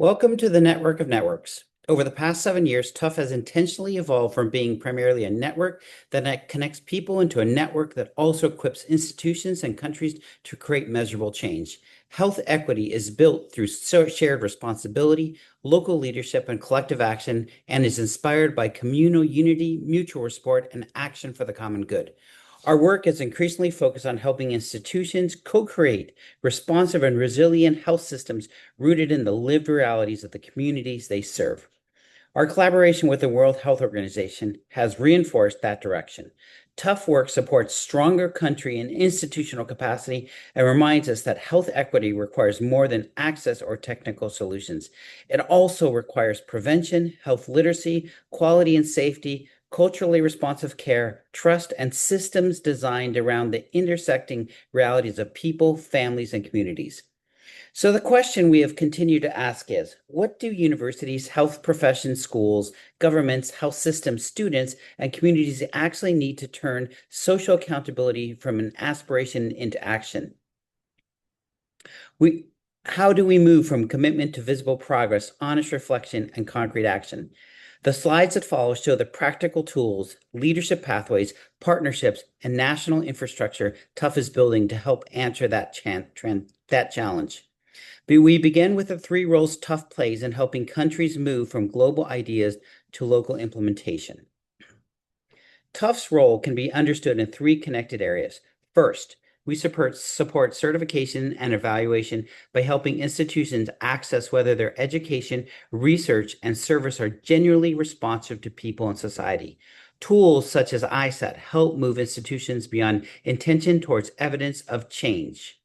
Welcome to the Network of Networks. Over the past 7 years, TUFH has intentionally evolved from being primarily a network that connects people into a network that also equips institutions and countries to create measurable change. Health equity is built through shared responsibility, local leadership, and collective action, and is inspired by communal unity, mutual support, and action for the common good. Our work is increasingly focused on helping institutions co-create responsive and resilient health systems rooted in the lived realities of the communities they serve. Our collaboration with the World Health Organization has reinforced that direction. TUFH work supports stronger country and institutional capacity and reminds us that health equity requires more than access or technical solutions. It also requires prevention, health literacy, quality and safety, culturally responsive care, trust, and systems designed around the intersecting realities of people, families, and communities. So the question we have continued to ask is, what do universities, health professions, schools, governments, health systems, students, and communities actually need to turn social accountability from an aspiration into action? How do we move from commitment to visible progress, honest reflection, and concrete action? The slides that follow show the practical tools, leadership pathways, partnerships, and national infrastructure TUFH is building to help answer that challenge. We begin with the three roles TUFH plays in helping countries move from global ideas to local implementation. TUFH's role can be understood in three connected areas. First, we support certification and evaluation by helping institutions access whether their education, research, and service are genuinely responsive to people and society. Tools such as ISET help move institutions beyond intention towards evidence of change.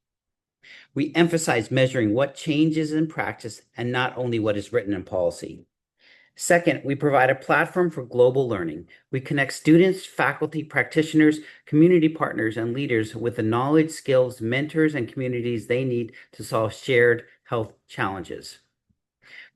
We emphasize measuring what changes in practice and not only what is written in policy. Second, we provide a platform for global learning. We connect students, faculty, practitioners, community partners, and leaders with the knowledge, skills, mentors, and communities they need to solve shared health challenges.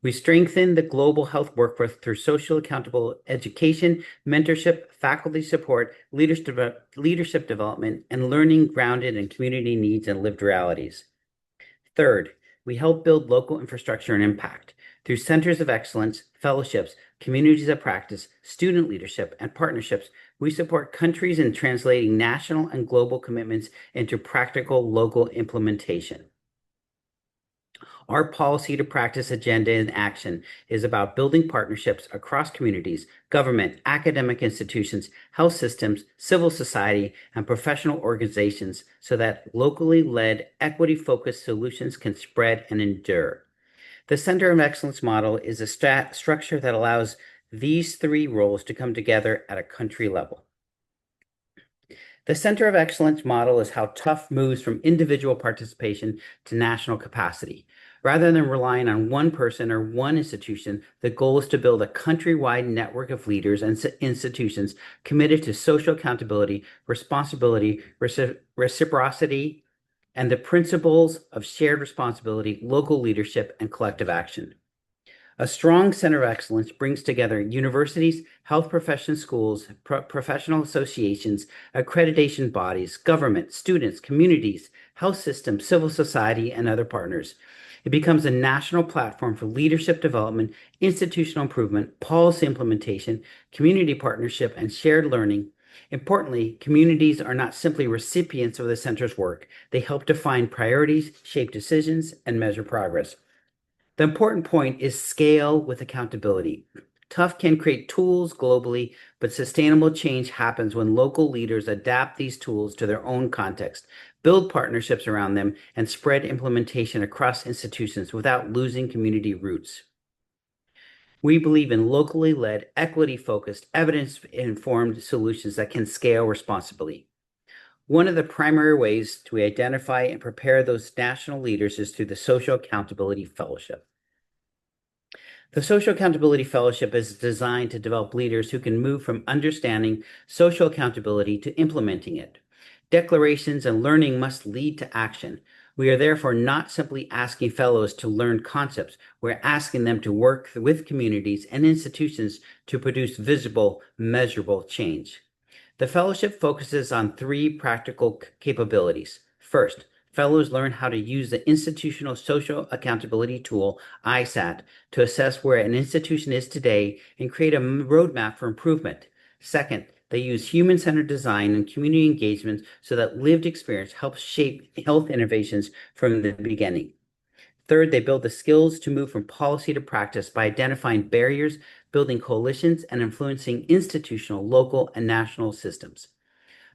We strengthen the global health workforce through social accountable education, mentorship, faculty support, leadership development, and learning grounded in community needs and lived realities. Third, we help build local infrastructure and impact. Through centers of excellence, fellowships, communities of practice, student leadership, and partnerships, we support countries in translating national and global commitments into practical local implementation. Our policy to practice agenda in action is about building partnerships across communities, government, academic institutions, health systems, civil society, and professional organizations so that locally led, equity-focused solutions can spread and endure. The Center of Excellence model is a structure that allows these three roles to come together at a country level. The Center of Excellence model is how TUFH moves from individual participation to national capacity. Rather than relying on one person or one institution, the goal is to build a countrywide network of leaders and institutions committed to social accountability, responsibility, reciprocity, and the principles of shared responsibility, local leadership, and collective action. A strong center of excellence brings together universities, health profession schools, professional associations, accreditation bodies, government, students, communities, health systems, civil society, and other partners. It becomes a national platform for leadership development, institutional improvement, policy implementation, community partnership, and shared learning. Importantly, communities are not simply recipients of the center's work. They help define priorities, shape decisions, and measure progress. The important point is scale with accountability. TUFH can create tools globally, but sustainable change happens when local leaders adapt these tools to their own context, build partnerships around them, and spread implementation across institutions without losing community roots. We believe in locally led, equity-focused, evidence-informed solutions that can scale responsibly. One of the primary ways to identify and prepare those national leaders is through the Social Accountability Fellowship. The Social Accountability Fellowship is designed to develop leaders who can move from understanding social accountability to implementing it. Declarations and learning must lead to action. We are therefore not simply asking fellows to learn concepts. We're asking them to work with communities and institutions to produce visible, measurable change. The fellowship focuses on three practical capabilities. First, Fellows learn how to use the institutional social accountability tool, ISAT, to assess where an institution is today and create a roadmap for improvement. Second, they use human-centered design and community engagement so that lived experience helps shape health innovations from the beginning. Third, they build the skills to move from policy to practice by identifying barriers, building coalitions, and influencing institutional, local, and national systems.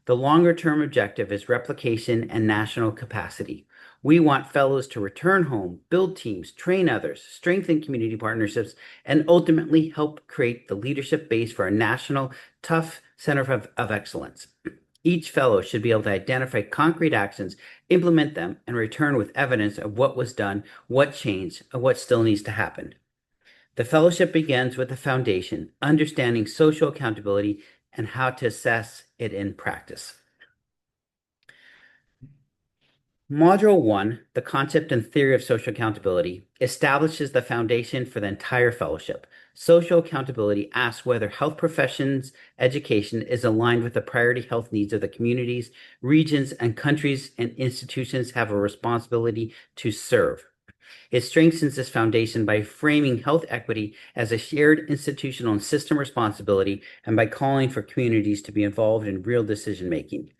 The longer-term objective is replication and national capacity. We want fellows to return home, build teams, train others, strengthen community partnerships, and ultimately help create the leadership base for a national TUFH Center of Excellence. Each fellow should be able to identify concrete actions, implement them, and return with evidence of what was done, what changed, and what still needs to happen. The fellowship begins with the foundation, understanding social accountability and how to assess it in practice. Module 1, the concept and theory of social accountability, establishes the foundation for the entire fellowship. Social accountability asks whether health professions' education is aligned with the priority health needs of the communities, regions, and countries and institutions have a responsibility to serve. It strengthens this foundation by framing health equity as a shared institutional and system responsibility and by calling for communities to be involved in real decision making.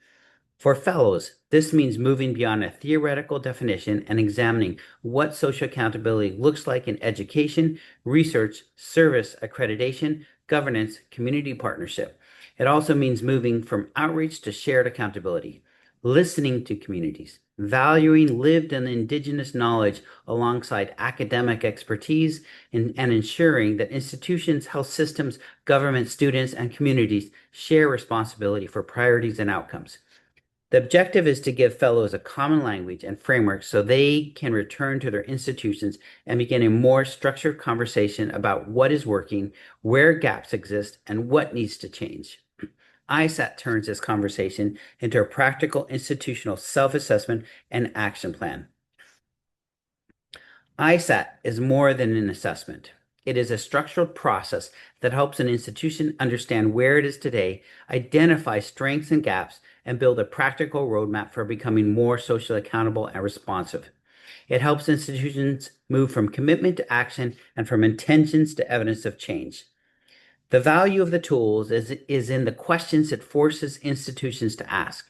For fellows, this means moving beyond a theoretical definition and examining what social accountability looks like in education, research, service, accreditation, governance, community partnership. It also means moving from outreach to shared accountability, listening to communities, valuing lived and indigenous knowledge alongside academic expertise, and ensuring that institutions, health systems, government, students, and communities share responsibility for priorities and outcomes. The objective is to give fellows a common language and framework so they can return to their institutions and begin a more structured conversation about what is working, where gaps exist, and what needs to change. ISAT turns this conversation into a practical institutional self-assessment and action plan. ISAT is more than an assessment. It is a structured process that helps an institution understand where it is today, identify strengths and gaps, and build a practical roadmap for becoming more socially accountable and responsive. It helps institutions move from commitment to action and from intentions to evidence of change. The value of the tools is in the questions it forces institutions to ask.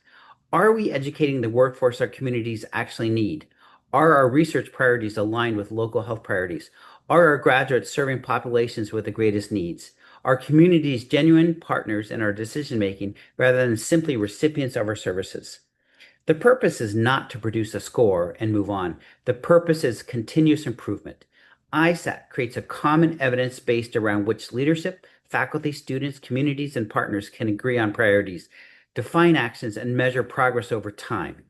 Are we educating the workforce our communities actually need? Are our research priorities aligned with local health priorities? Are our graduates serving populations with the greatest needs? Are communities genuine partners in our decision making rather than simply recipients of our services? The purpose is not to produce a score and move on. The purpose is continuous improvement. ISAT creates a common evidence base around which leadership, faculty, students, communities, and partners can agree on priorities, define actions, and measure progress over time.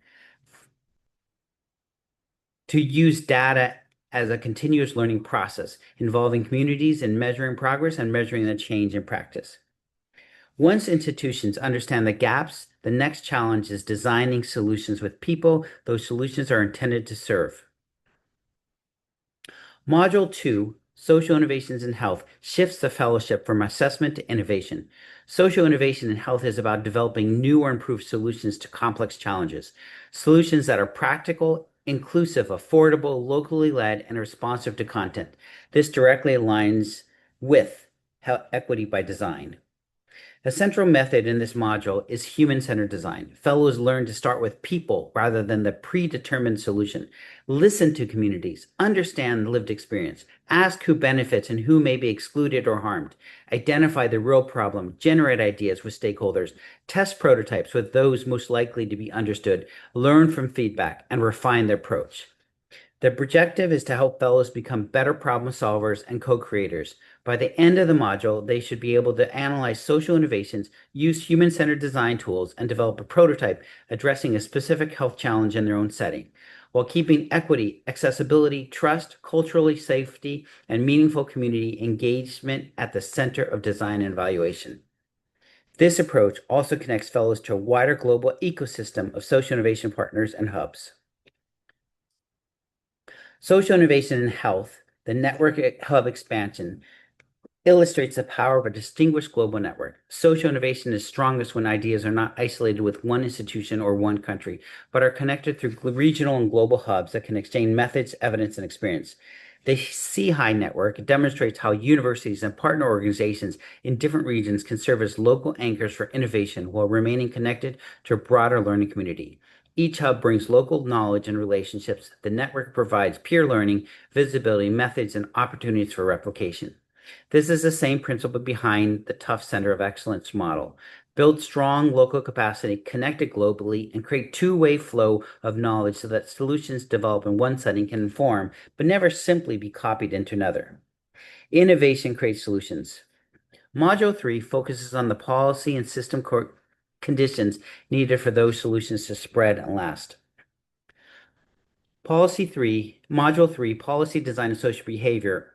To use data as a continuous learning process involving communities in measuring progress and measuring the change in practice. Once institutions understand the gaps, the next challenge is designing solutions with people those solutions are intended to serve. Module 2, Social Innovations in Health, shifts the fellowship from assessment to innovation. Social innovation in health is about developing new or improved solutions to complex challenges, solutions that are practical, inclusive, affordable, locally led, and responsive to content. This directly aligns with health equity by design. A central method in this module is human-centered design. Fellows learn to start with people rather than the predetermined solution. Listen to communities, understand lived experience, ask who benefits and who may be excluded or harmed, identify the real problem, generate ideas with stakeholders, test prototypes with those most likely to be understood, learn from feedback, and refine their approach. The objective is to help fellows become better problem solvers and co-creators. By the end of the module, they should be able to analyze social innovations, use human-centered design tools, and develop a prototype addressing a specific health challenge in their own setting, while keeping equity, accessibility, trust, culturally safety, and meaningful community engagement at the center of design and evaluation. This approach also connects fellows to a wider global ecosystem of social innovation partners and hubs. Social innovation in health, the network hub expansion, illustrates the power of a distinguished global network. Social innovation is strongest when ideas are not isolated with one institution or one country, but are connected through regional and global hubs that can exchange methods, evidence, and experience. The CHI network demonstrates how universities and partner organizations in different regions can serve as local anchors for innovation while remaining connected to a broader learning community. Each hub brings local knowledge and relationships. The network provides peer learning, visibility, methods, and opportunities for replication. This is the same principle behind the TUFH Center of Excellence model. Build strong local capacity, connect it globally, and create two-way flow of knowledge so that solutions developed in one setting can inform, but never simply be copied into another. Innovation creates solutions. Module 3 focuses on the policy and system conditions needed for those solutions to spread and last. Module 3, Policy Design and Social Behavior.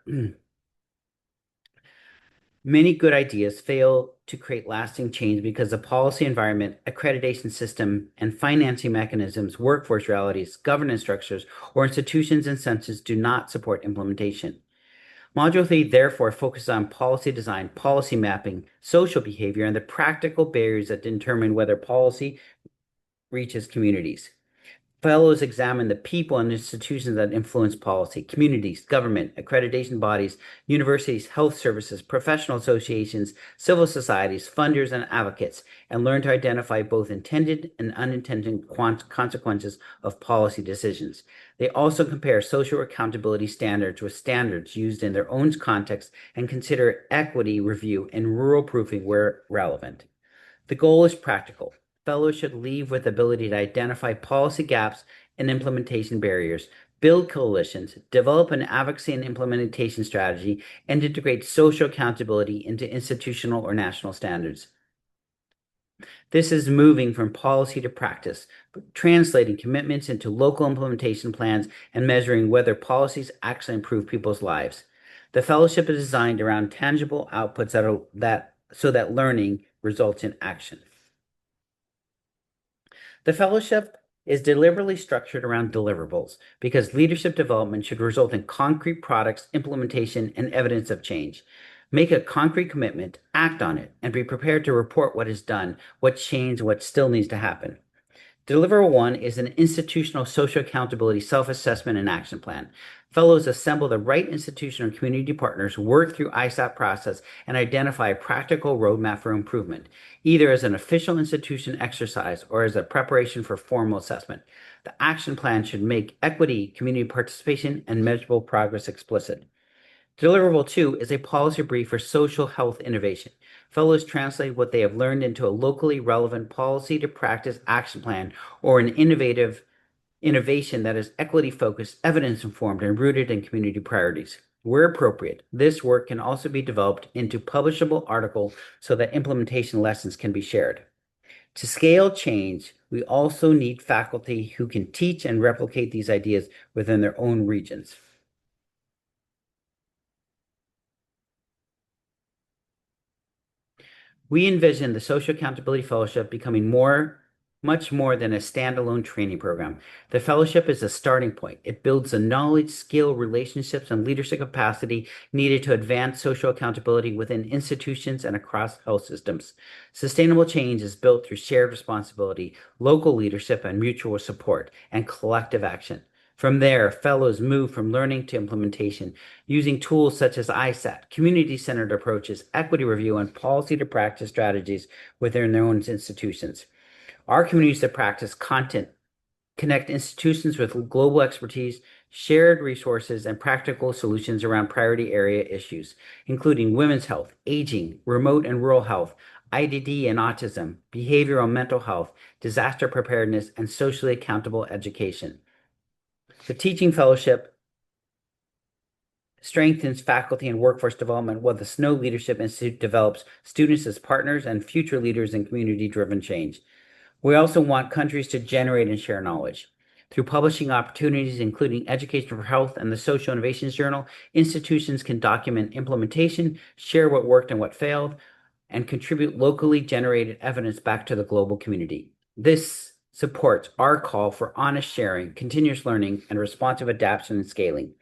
Many good ideas fail to create lasting change because the policy environment, accreditation system, and financing mechanisms, workforce realities, governance structures, or institutions' incentives do not support implementation. Module 3 therefore focuses on policy design, policy mapping, social behavior, and the practical barriers that determine whether policy reaches communities. Fellows examine the people and institutions that influence policy, communities, government, accreditation bodies, universities, health services, professional associations, civil societies, funders, and advocates, and learn to identify both intended and unintended consequences of policy decisions. They also compare social accountability standards with standards used in their own context and consider equity review and rural proofing where relevant. The goal is practical. Fellows should leave with the ability to identify policy gaps and implementation barriers, build coalitions, develop an advocacy and implementation strategy, and integrate social accountability into institutional or national standards. This is moving from policy to practice, translating commitments into local implementation plans and measuring whether policies actually improve people's lives. The fellowship is designed around tangible outputs so that learning results in action. The fellowship is deliberately structured around deliverables because leadership development should result in concrete products, implementation, and evidence of change. Make a concrete commitment, act on it, and be prepared to report what is done, what changed, what still needs to happen. Deliverable 1 is an institutional social accountability self-assessment and action plan. Fellows assemble the right institutional and community partners, work through ISAP process, and identify a practical roadmap for improvement, either as an official institution exercise or as a preparation for formal assessment. The action plan should make equity, community participation, and measurable progress explicit. Deliverable 2 is a policy brief for social health innovation. Fellows translate what they have learned into a locally relevant policy to practice action plan or an innovation that is equity focused, evidence informed, and rooted in community priorities. Where appropriate, this work can also be developed into publishable article so that implementation lessons can be shared. To scale change, we also need faculty who can teach and replicate these ideas within their own regions. We envision the Social Accountability Fellowship becoming much more than a standalone training program. The fellowship is a starting point. It builds the knowledge, skill, relationships, and leadership capacity needed to advance social accountability within institutions and across health systems. Sustainable change is built through shared responsibility, local leadership, and mutual support, and collective action. From there, fellows move from learning to implementation, using tools such as ISAT, community-centered approaches, equity review, and policy to practice strategies within their own institutions. Our communities that practice content connect institutions with global expertise, shared resources, and practical solutions around priority area issues, including women's health, aging, remote and rural health, IDD and autism, behavioral and mental health, disaster preparedness, and socially accountable education. The teaching fellowship strengthens faculty and workforce development, while the Snow Leadership Institute develops students as partners and future leaders in community-driven change. We also want countries to generate and share knowledge. Through publishing opportunities, including Education for Health and the Social Innovations Journal, institutions can document implementation, share what worked and what failed, and contribute locally generated evidence back to the global community. This supports our call for honest sharing, continuous learning, and responsive adaptation and scaling.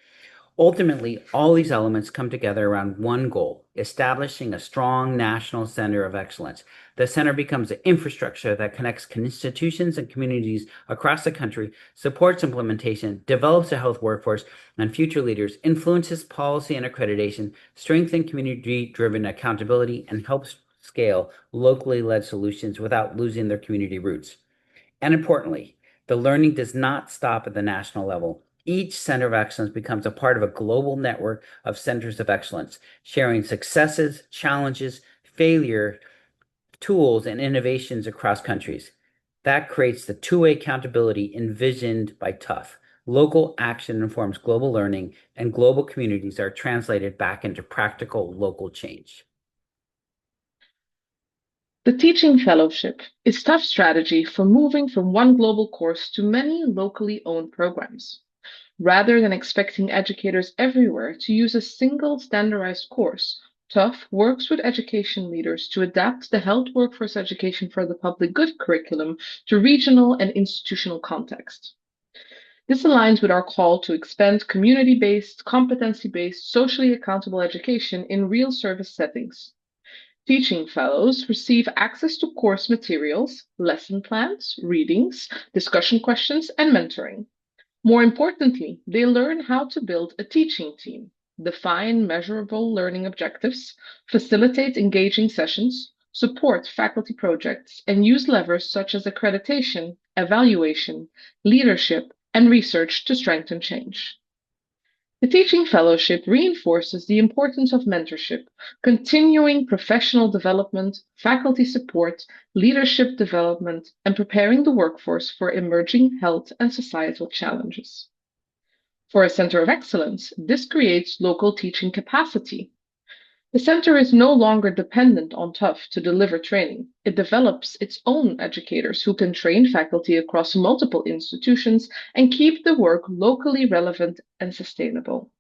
Ultimately, all these elements come together around one goal, establishing a strong national center of excellence. The center becomes an infrastructure that connects institutions and communities across the country, supports implementation, develops a health workforce and future leaders, influences policy and accreditation, strengthens community-driven accountability, and helps scale locally led solutions without losing their community roots. And importantly, the learning does not stop at the national level. Each center of excellence becomes a part of a global network of centers of excellence, sharing successes, challenges, failure, tools, and innovations across countries. That creates the two-way accountability envisioned by TUFH. Local action informs global learning, and global communities are translated back into practical local change. The Teaching Fellowship is TUFH's strategy for moving from one global course to many locally owned programs. Rather than expecting educators everywhere to use a single standardized course, TUFH works with education leaders to adapt the health workforce education for the public good curriculum to regional and institutional context. This aligns with our call to expand community-based, competency-based, socially accountable education in real service settings. Teaching fellows receive access to course materials, lesson plans, readings, discussion questions, and mentoring. More importantly, they learn how to build a teaching team, define measurable learning objectives, facilitate engaging sessions, support faculty projects, and use levers such as accreditation, evaluation, leadership, and research to strengthen change. The Teaching Fellowship reinforces the importance of mentorship, continuing professional development, faculty support, leadership development, and preparing the workforce for emerging health and societal challenges. For a center of excellence, this creates local teaching capacity. The center is no longer dependent on TUFH to deliver training. It develops its own educators who can train faculty across multiple institutions and keep the work locally relevant and sustainable.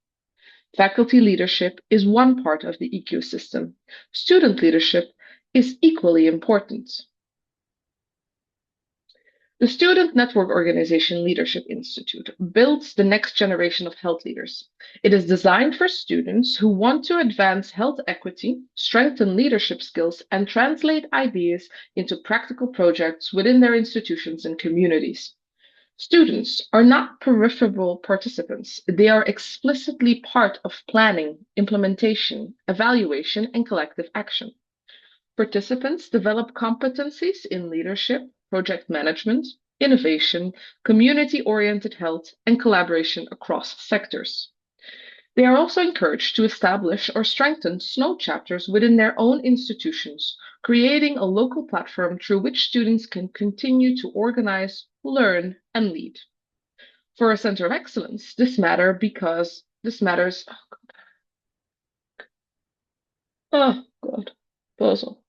Faculty leadership is one part of the ecosystem. Student leadership is equally important. The Student Network Organization Leadership Institute builds the next generation of health leaders. It is designed for students who want to advance health equity, strengthen leadership skills, and translate ideas into practical projects within their institutions and communities. Students are not peripheral participants. They are explicitly part of planning, implementation, evaluation, and collective action. Participants develop competencies in leadership, project management, innovation, community-oriented health, and collaboration across sectors. They are also encouraged to establish or strengthen SNOW chapters within their own institutions, creating a local platform through which students can continue to organize, learn, and lead. For a center of excellence, this matters. Oh God, puzzle.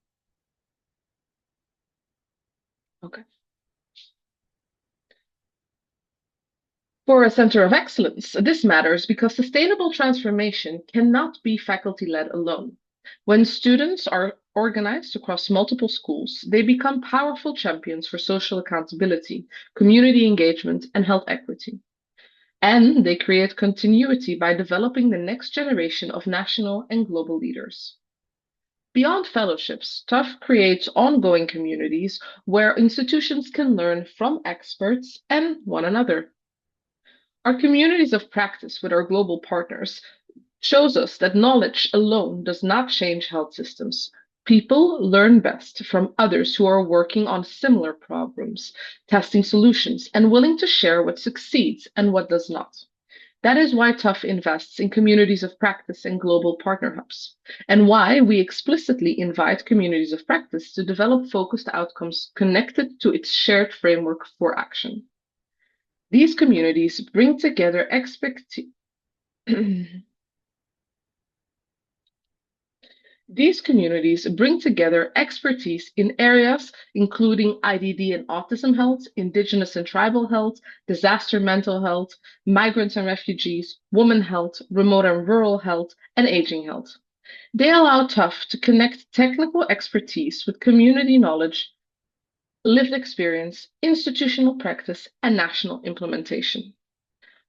Okay. For a center of excellence, this matters because sustainable transformation cannot be faculty-led alone. When students are organized across multiple schools, they become powerful champions for social accountability, community engagement, and health equity. And they create continuity by developing the next generation of national and global leaders. Beyond fellowships, TUFH creates ongoing communities where institutions can learn from experts and one another. Our communities of practice with our global partners shows us that knowledge alone does not change health systems. People learn best from others who are working on similar problems, testing solutions, and willing to share what succeeds and what does not. That is why TUFH invests in communities of practice and global partner hubs, and why we explicitly invite communities of practice to develop focused outcomes connected to its shared framework for action. These communities bring together These communities bring together expertise in areas including IDD and autism health, indigenous and tribal health, disaster mental health, migrants and refugees, women health, remote and rural health, and aging health. They allow TUFH to connect technical expertise with community knowledge, lived experience, institutional practice, and national implementation.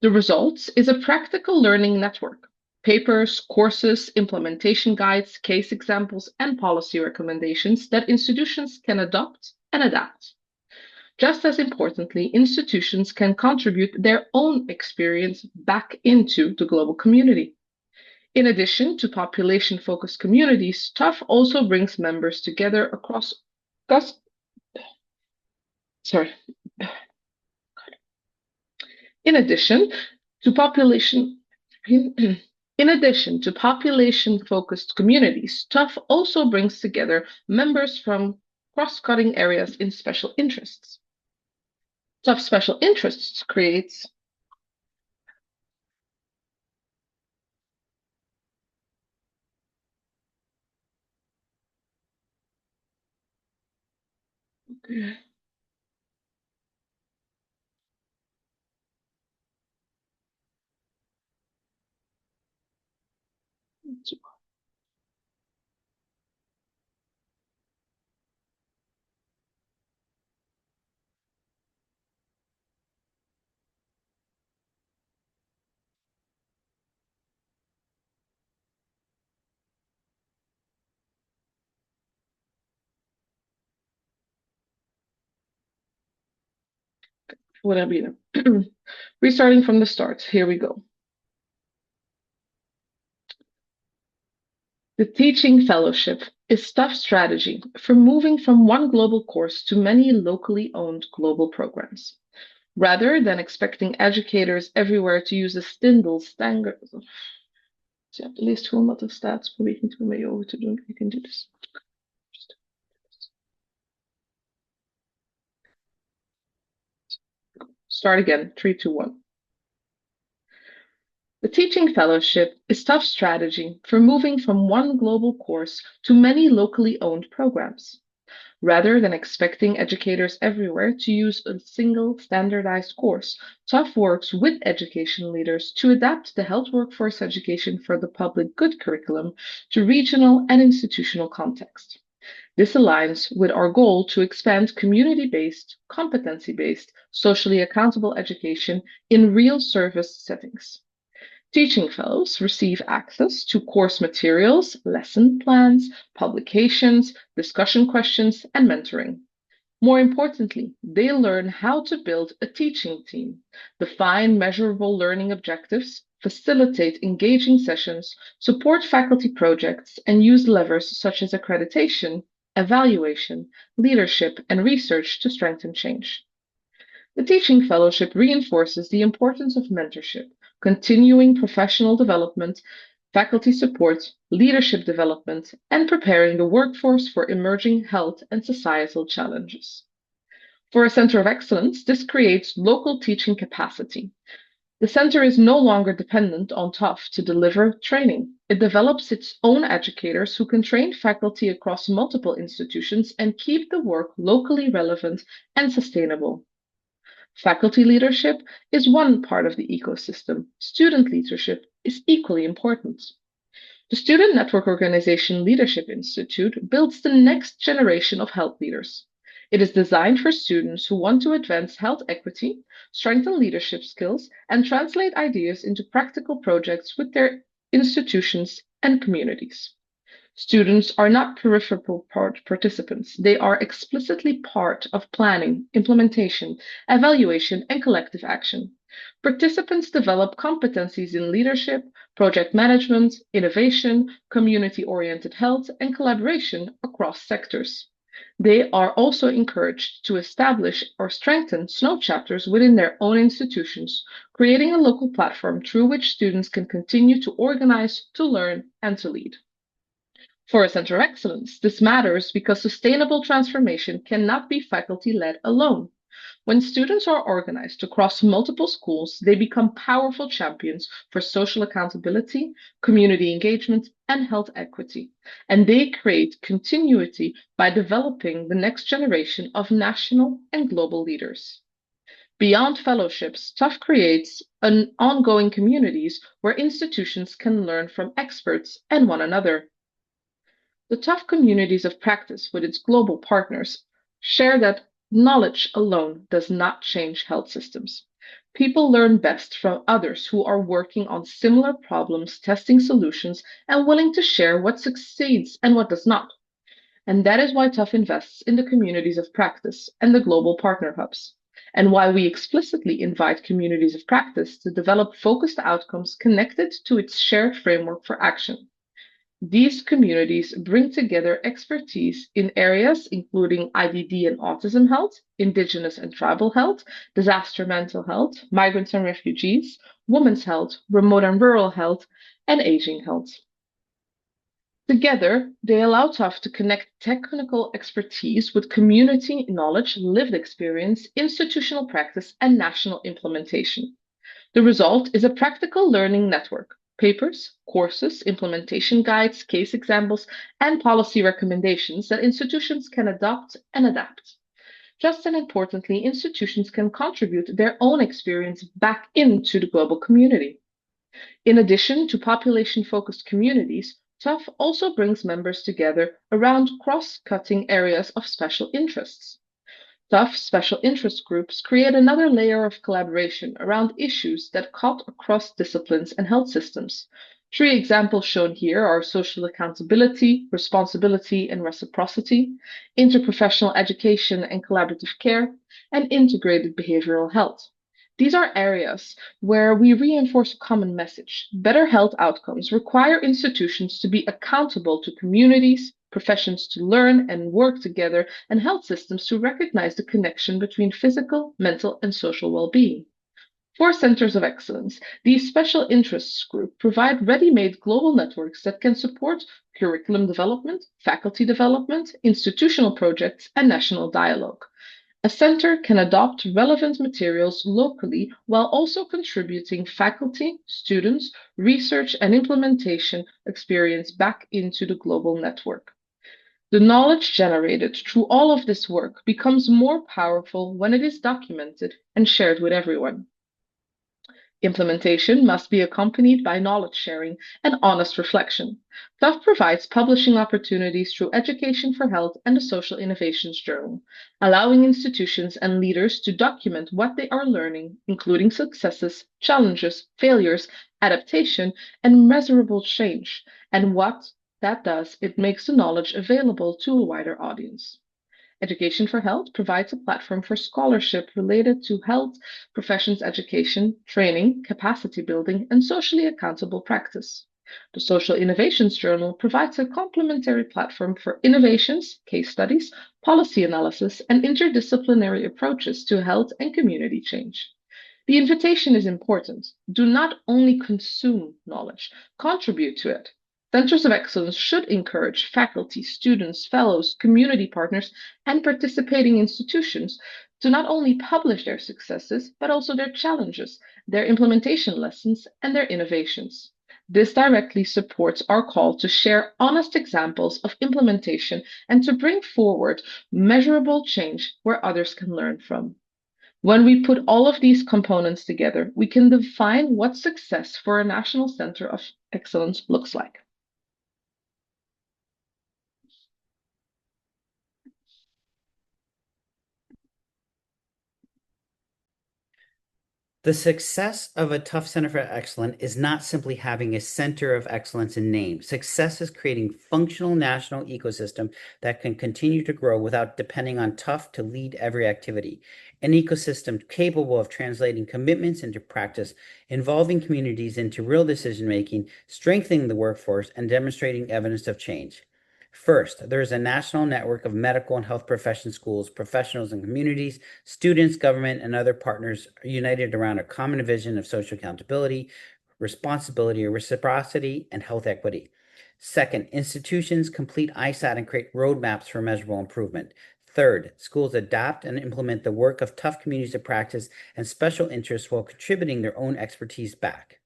The result is a practical learning network. Papers, courses, implementation guides, case examples, and policy recommendations that institutions can adopt and adapt. Just as importantly, institutions can contribute their own experience back into the global community. In addition to population-focused communities, TUFH also brings members together across cus- sorry. In addition to population in addition to population-focused communities, TUFH also brings together members from cross-cutting areas in special interests. TUFH special interests creates whatever you know. Restarting from the start. Here we go. The Teaching Fellowship is TUFH's strategy for moving from one global course to many locally owned global programs. Rather than expecting educators everywhere to use a standaard. Je hebt leest gewoon wat er staat. Probeer niet meer met je ogen te doen. Je kunt dit. Start again. 3, 2, 1. The Teaching Fellowship is TUFH's strategy for moving from one global course to many locally owned programs. Rather than expecting educators everywhere to use a single standardized course, TUFH works with education leaders to adapt the health workforce education for the public good curriculum to regional and institutional context. This aligns with our goal to expand community-based, competency-based, socially accountable education in real service settings. Teaching fellows receive access to course materials, lesson plans, publications, discussion questions, and mentoring. More importantly, they learn how to build a teaching team, define measurable learning objectives, facilitate engaging sessions, support faculty projects, and use levers such as accreditation, evaluation, leadership, and research to strengthen change. The Teaching Fellowship reinforces the importance of mentorship, continuing professional development, faculty support, leadership development, and preparing the workforce for emerging health and societal challenges. For a Center of Excellence, this creates local teaching capacity. The center is no longer dependent on TUFH to deliver training. It develops its own educators who can train faculty across multiple institutions and keep the work locally relevant and sustainable. Faculty leadership is one part of the ecosystem. Student leadership is equally important. The Student Network Organization Leadership Institute builds the next generation of health leaders. It is designed for students who want to advance health equity, strengthen leadership skills, and translate ideas into practical projects with their institutions and communities. Students are not peripheral participants. They are explicitly part of planning, implementation, evaluation, and collective action. Participants develop competencies in leadership, project management, innovation, community-oriented health, and collaboration across sectors. They are also encouraged to establish or strengthen SNOW chapters within their own institutions, creating a local platform through which students can continue to organize, to learn, and to lead. For a Center of Excellence, this matters because sustainable transformation cannot be faculty-led alone. When students are organized across multiple schools, they become powerful champions for social accountability, community engagement, and health equity. And they create continuity by developing the next generation of national and global leaders. Beyond fellowships, TUFH creates an ongoing communities where institutions can learn from experts and one another. The TUFH communities of practice with its global partners share that knowledge alone does not change health systems. People learn best from others who are working on similar problems, testing solutions, and willing to share what succeeds and what does not. And that is why TUFH invests in the communities of practice and the global partner hubs, and why we explicitly invite communities of practice to develop focused outcomes connected to its shared framework for action. These communities bring together expertise in areas including IDD and autism health, indigenous and tribal health, disaster mental health, migrants and refugees, women's health, remote and rural health, and aging health. Together, they allow TUFH to connect technical expertise with community knowledge, lived experience, institutional practice, and national implementation. The result is a practical learning network. Papers, courses, implementation guides, case examples, and policy recommendations that institutions can adopt and adapt. Just as importantly, institutions can contribute their own experience back into the global community. In addition to population-focused communities, TUFH also brings members together around cross-cutting areas of special interests. TUFH special interest groups create another layer of collaboration around issues that cut across disciplines and health systems. Three examples shown here are social accountability, responsibility and reciprocity, interprofessional education and collaborative care, and integrated behavioral health. These are areas where we reinforce a common message. Better health outcomes require institutions to be accountable to communities, professions to learn and work together, and health systems to recognize the connection between physical, mental, and social well-being. For centers of excellence, these special interests groups provide ready-made global networks that can support curriculum development, faculty development, institutional projects, and national dialogue. A center can adopt relevant materials locally while also contributing faculty, students, research, and implementation experience back into the global network. The knowledge generated through all of this work becomes more powerful when it is documented and shared with everyone. Implementation must be accompanied by knowledge sharing and honest reflection. TUFH provides publishing opportunities through Education for Health and the Social Innovations Journal, allowing institutions and leaders to document what they are learning, including successes, challenges, failures, adaptation, and measurable change. And what that does, it makes the knowledge available to a wider audience. Education for Health provides a platform for scholarship related to health professions education, training, capacity building, and socially accountable practice. The Social Innovations Journal provides a complementary platform for innovations, case studies, policy analysis, and interdisciplinary approaches to health and community change. The invitation is important. Do not only consume knowledge, contribute to it. Centers of excellence should encourage faculty, students, fellows, community partners, and participating institutions to not only publish their successes, but also their challenges, their implementation lessons, and their innovations. This directly supports our call to share honest examples of implementation and to bring forward measurable change where others can learn from. When we put all of these components together, we can define what success for a national center of excellence looks like. The success of a TUFH Center for Excellence is not simply having a center of excellence in name. Success is creating functional national ecosystem that can continue to grow without depending on TUFH to lead every activity. An ecosystem capable of translating commitments into practice, involving communities into real decision making, strengthening the workforce, and demonstrating evidence of change. First, there is a national network of medical and health profession schools, professionals and communities, students, government, and other partners are united around a common vision of social accountability, responsibility, reciprocity, and health equity. Second, institutions complete ISAT and create roadmaps for measurable improvement. Third, schools adapt and implement the work of TUFH communities of practice and special interests while contributing their own expertise back.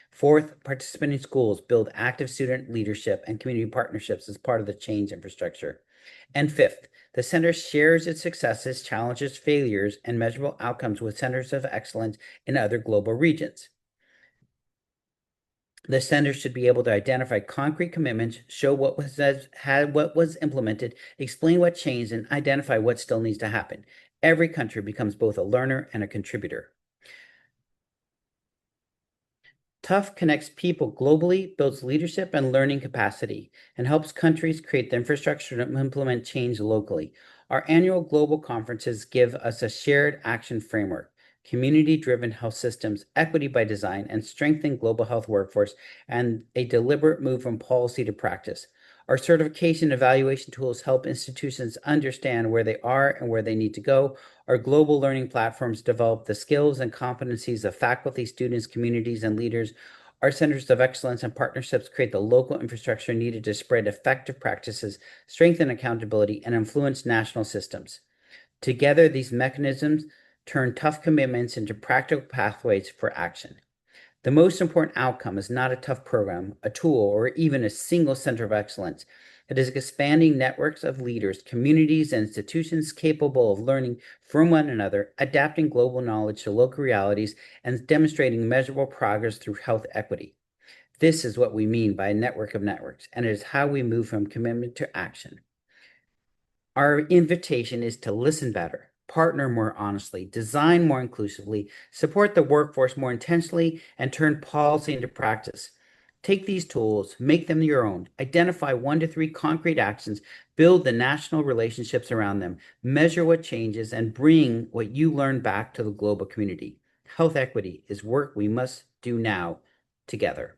Fourth, participating schools build active student leadership and community partnerships as part of the change infrastructure. And fifth, the center shares its successes, challenges, failures, and measurable outcomes with centers of excellence in other global regions. The center should be able to identify concrete commitments, show what was implemented, explain what changed, and identify what still needs to happen. Every country becomes both a learner and a contributor. TUFH connects people globally, builds leadership and learning capacity, and helps countries create the infrastructure to implement change locally. Our annual global conferences give us a shared action framework, community-driven health systems, equity by design, and strengthened global health workforce, and a deliberate move from policy to practice. Our certification evaluation tools help institutions understand where they are and where they need to go. Our global learning platforms develop the skills and competencies of faculty, students, communities, and leaders. Our centers of excellence and partnerships create the local infrastructure needed to spread effective practices, strengthen accountability, and influence national systems. Together, these mechanisms turn tough commitments into practical pathways for action. The most important outcome is not a tough program, a tool, or even a single center of excellence. It is expanding networks of leaders, communities, and institutions capable of learning from one another, adapting global knowledge to local realities, and demonstrating measurable progress through health equity. This is what we mean by a network of networks, and it is how we move from commitment to action. Our invitation is to listen better, partner more honestly, design more inclusively, support the workforce more intentionally, and turn policy into practice. Take these tools, make them your own, identify 1 to 3 concrete actions, build the national relationships around them, measure what changes, and bring what you learn back to the global community. Health equity is work we must do now together.